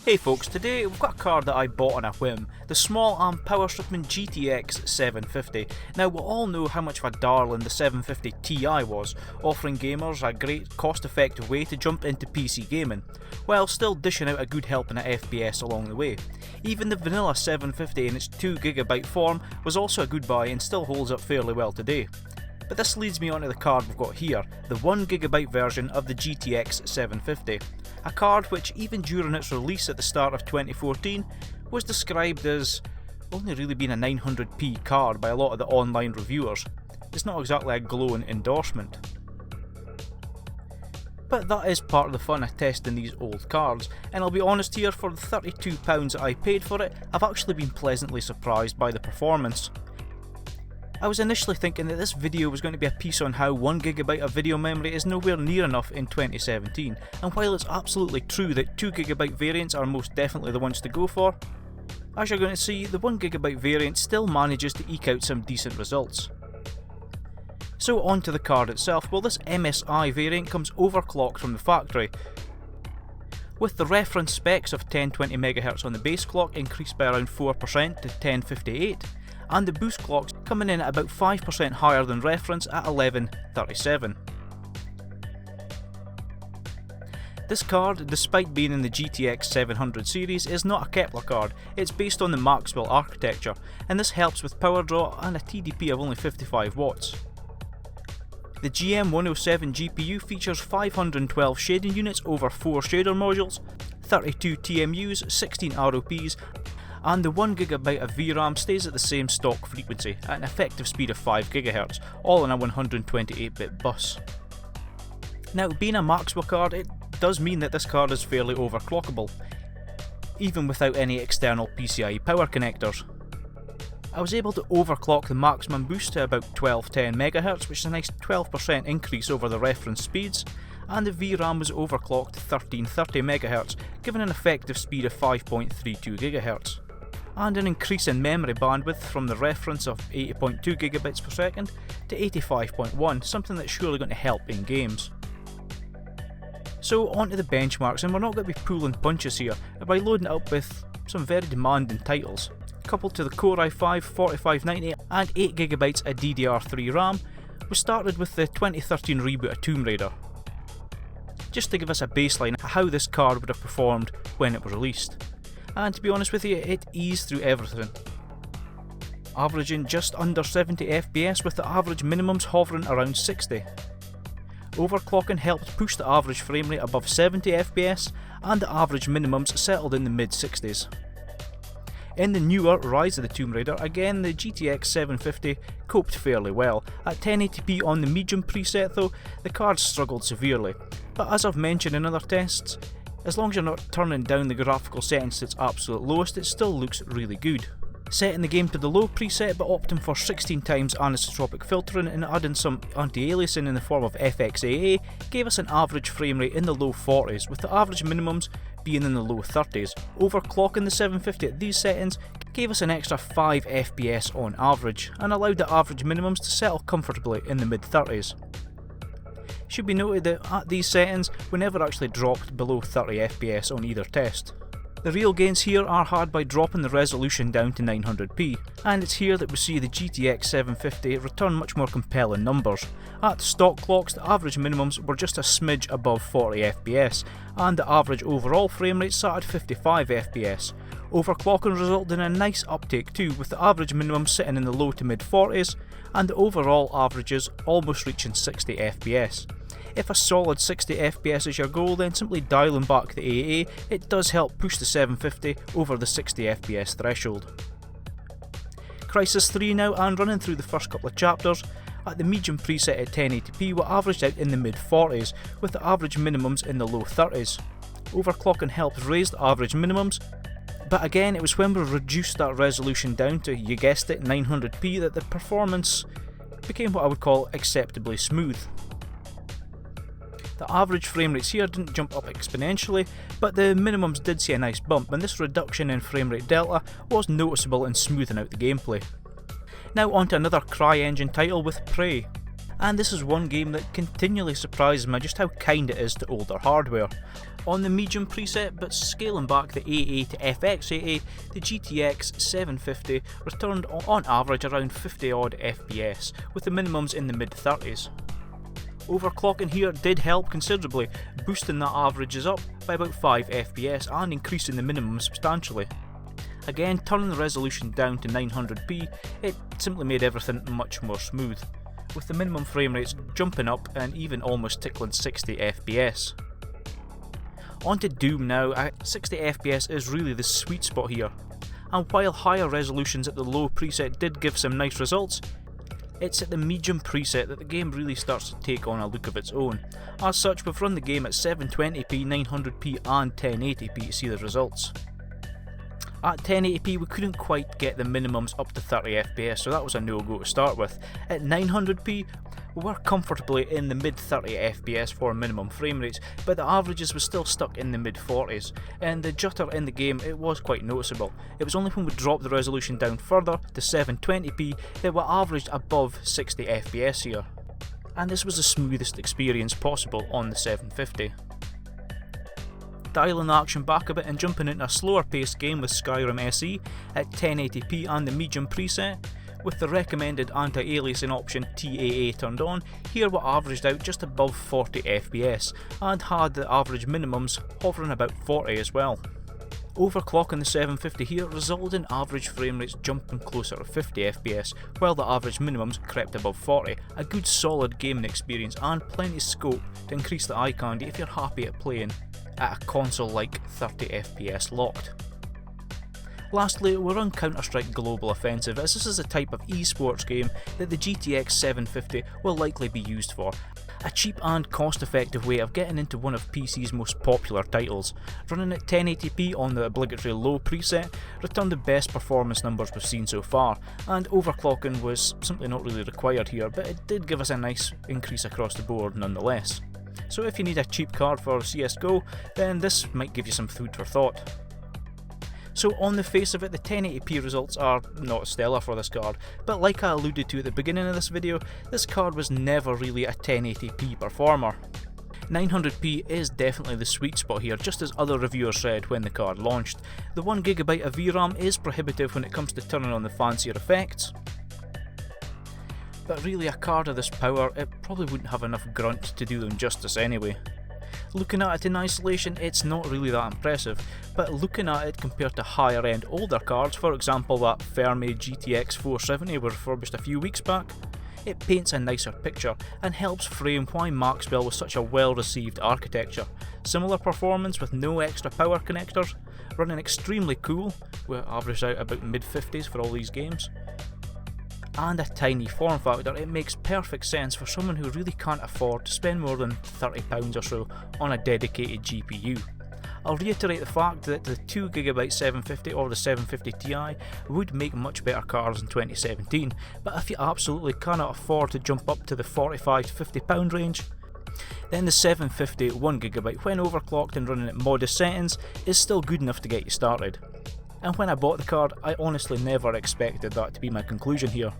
Hey folks, today we've got a card that I bought on a whim, the small arm power-stripping GTX 750. Now we all know how much of a darling the 750 Ti was, offering gamers a great cost-effective way to jump into PC gaming, while still dishing out a good helping of FPS along the way. Even the vanilla 750 in its 2GB form was also a good buy and still holds up fairly well today. But this leads me onto the card we've got here, the 1GB version of the GTX 750. A card which, even during its release at the start of 2014, was described as only really being a 900p card by a lot of the online reviewers. It's not exactly a glowing endorsement. But that is part of the fun of testing these old cards, and I'll be honest here, for the £32 that I paid for it, I've actually been pleasantly surprised by the performance. I was initially thinking that this video was going to be a piece on how 1GB of video memory is nowhere near enough in 2017, and while it's absolutely true that 2GB variants are most definitely the ones to go for, as you're going to see, the 1GB variant still manages to eke out some decent results. So on to the card itself. Well, this MSI variant comes overclocked from the factory, with the reference specs of 1020MHz on the base clock increased by around 4% to 1058, and the boost clocks coming in at about 5% higher than reference at 1137. This card, despite being in the GTX 700 series, is not a Kepler card. It's based on the Maxwell architecture, and this helps with power draw and a TDP of only 55 watts. The GM107 GPU features 512 shading units over 4 shader modules, 32 TMUs, 16 ROPs, and the 1GB of VRAM stays at the same stock frequency at an effective speed of 5GHz, all in a 128-bit bus. Now, being a Maxwell card, it does mean that this card is fairly overclockable, even without any external PCIe power connectors. I was able to overclock the maximum boost to about 1210MHz, which is a nice 12% increase over the reference speeds, and the VRAM was overclocked to 1330MHz, giving an effective speed of 5.32GHz. And an increase in memory bandwidth from the reference of 80.2GB per second to 85.1, something that's surely going to help in games. So onto the benchmarks, and we're not going to be pulling punches here, by loading it up with some very demanding titles. Coupled to the Core i5-4590 and 8GB of DDR3 RAM, we started with the 2013 reboot of Tomb Raider, just to give us a baseline of how this card would have performed when it was released. And to be honest with you, it eased through everything, averaging just under 70 FPS with the average minimums hovering around 60. Overclocking helped push the average frame rate above 70 FPS, and the average minimums settled in the mid-60s. In the newer Rise of the Tomb Raider, again the GTX 750 coped fairly well. At 1080p on the medium preset though, the card struggled severely, but as I've mentioned in other tests, as long as you're not turning down the graphical settings to its absolute lowest, it still looks really good. Setting the game to the low preset but opting for 16 times anisotropic filtering and adding some anti-aliasing in the form of FXAA gave us an average frame rate in the low 40s, with the average minimums being in the low 30s. Overclocking the 750 at these settings gave us an extra 5 FPS on average, and allowed the average minimums to settle comfortably in the mid 30s. Should be noted that at these settings we never actually dropped below 30 FPS on either test. The real gains here are had by dropping the resolution down to 900p, and it's here that we see the GTX 750 return much more compelling numbers. At stock clocks, the average minimums were just a smidge above 40 FPS, and the average overall frame rate sat at 55 FPS. Overclocking resulted in a nice uptake too, with the average minimum sitting in the low to mid 40s, and the overall averages almost reaching 60 FPS. If a solid 60 FPS is your goal, then simply dialing back the AA, it does help push the 750 over the 60 FPS threshold. Crysis 3 now, and running through the first couple of chapters, at the medium preset at 1080p we averaged out in the mid 40s, with the average minimums in the low 30s. Overclocking helped raise the average minimums, but again it was when we reduced that resolution down to, you guessed it, 900p that the performance became what I would call acceptably smooth. The average frame rates here didn't jump up exponentially, but the minimums did see a nice bump, and this reduction in frame rate delta was noticeable in smoothing out the gameplay. Now on to another CryEngine title with Prey. And this is one game that continually surprises me just how kind it is to older hardware. On the medium preset, but scaling back the AA to FX88, the GTX 750 returned on average around 50 odd FPS, with the minimums in the mid 30s. Overclocking here did help considerably, boosting that averages up by about 5 FPS and increasing the minimum substantially. Again, turning the resolution down to 900p, it simply made everything much more smooth, with the minimum frame rates jumping up and even almost tickling 60 FPS. On to Doom now. 60 FPS is really the sweet spot here, and while higher resolutions at the low preset did give some nice results, it's at the medium preset that the game really starts to take on a look of its own. As such, we've run the game at 720p, 900p and 1080p to see the results. At 1080p we couldn't quite get the minimums up to 30 FPS, so that was a no-go to start with. At 900p we were comfortably in the mid 30 FPS for minimum frame rates, but the averages were still stuck in the mid 40s, and the jutter in the game, it was quite noticeable. It was only when we dropped the resolution down further to 720p that we averaged above 60 FPS here. And this was the smoothest experience possible on the 750. Dialing the action back a bit and jumping into a slower paced game with Skyrim Se at 1080p and the medium preset, with the recommended anti-aliasing option TAA turned on, here we averaged out just above 40 FPS and had the average minimums hovering about 40 as well. Overclocking the 750 here resulted in average frame rates jumping closer to 50 FPS, while the average minimums crept above 40, a good solid gaming experience and plenty of scope to increase the eye candy if you're happy at playing at a console like 30 FPS locked. Lastly, we're on Counter-Strike Global Offensive, as this is a type of esports game that the GTX 750 will likely be used for. A cheap and cost-effective way of getting into one of PC's most popular titles. Running at 1080p on the obligatory low preset returned the best performance numbers we've seen so far, and overclocking was simply not really required here, but it did give us a nice increase across the board nonetheless. So if you need a cheap card for CSGO, then this might give you some food for thought. So on the face of it, the 1080p results are not stellar for this card, but like I alluded to at the beginning of this video, this card was never really a 1080p performer. 900p is definitely the sweet spot here, just as other reviewers said when the card launched. The 1GB of VRAM is prohibitive when it comes to turning on the fancier effects, but really a card of this power, it probably wouldn't have enough grunt to do them justice anyway. Looking at it in isolation, it's not really that impressive, but looking at it compared to higher end older cards, for example that Vram GTX 470 we refurbished a few weeks back, it paints a nicer picture and helps frame why Maxwell was such a well received architecture. Similar performance with no extra power connectors, running extremely cool, we averaged out about mid 50s for all these games, and a tiny form factor. It makes perfect sense for someone who really can't afford to spend more than £30 or so on a dedicated GPU. I'll reiterate the fact that the 2GB 750 or the 750 Ti would make much better cards in 2017, but if you absolutely cannot afford to jump up to the £45 to £50 range, then the 750 1GB, when overclocked and running at modest settings, is still good enough to get you started. And when I bought the card, I honestly never expected that to be my conclusion here.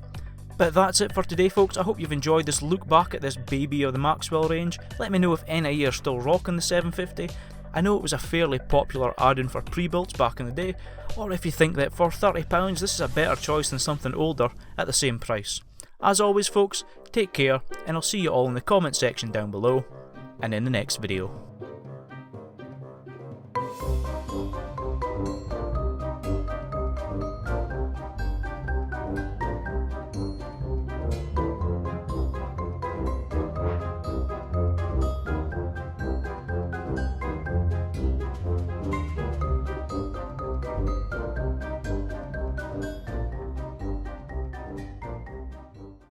But that's it for today folks. I hope you've enjoyed this look back at this baby of the Maxwell range. Let me know if any of you are still rocking the 750. I know it was a fairly popular add-in for pre-builds back in the day, or if you think that for £30 this is a better choice than something older at the same price. As always folks, take care, and I'll see you all in the comment section down below, and in the next video.